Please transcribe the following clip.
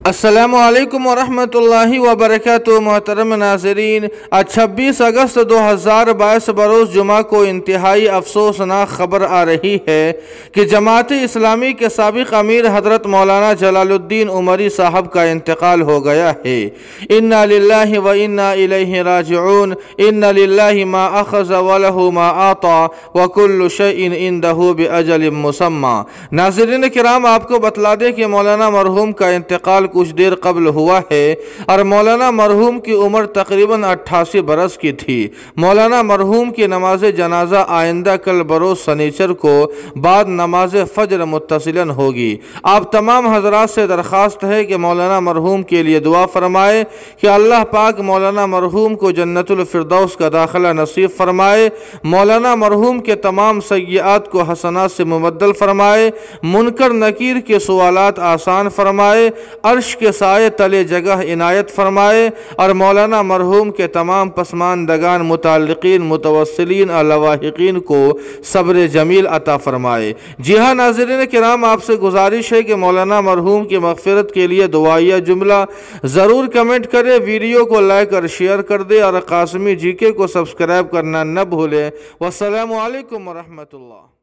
السلام علیکم ورحمۃ اللہ وبرکاتہ۔ محترم ناظرین، آج 26 اگست 2022 بروز جمعہ کو انتہائی افسوسناک خبر آ رہی ہے کہ جماعت اسلامی کے سابق امیر حضرت مولانا جلال الدین عمری صاحب کا انتقال ہو گیا ہے۔ انا للہ و انا الیہ راجعون، ان للہ ما اخذ ولہ ما اعطى وکل شیء عندہ باجل مسمى۔ ناظرین کرام، آپ کو بتلا دیں کہ مولانا مرحوم کا انتقال کچھ دیر قبل ہوا ہے اور مولانا مرحوم کی عمر تقریباً 88 برس کی تھی۔ مولانا مرحوم کی نماز جنازہ آئندہ کل بروز سنیچر کو بعد نماز فجر متصلاً ہوگی۔ آپ تمام حضرات سے درخواست ہے کہ مولانا مرحوم کے لیے دعا فرمائے کہ اللہ پاک مولانا مرحوم کو جنت الفردوس کا داخلہ نصیب فرمائے، مولانا مرحوم کے تمام سیئات کو حسنات سے مبدل فرمائے، منکر نکیر کے سوالات آسان فرمائے، عرش کے سائے تلے جگہ عنایت فرمائے اور مولانا مرحوم کے تمام پسماندگان، متعلقین، متوسلین اور لواحقین کو صبر جمیل عطا فرمائے۔ جی ہاں ناظرین کرام، آپ سے گزارش ہے کہ مولانا مرحوم کی مغفرت کے لیے دعائیہ جملہ ضرور کمنٹ کریں، ویڈیو کو لائک اور شیئر کر دیں اور قاسمی جی کے کو سبسکرائب کرنا نہ بھولیں۔ والسلام علیکم ورحمۃ اللہ۔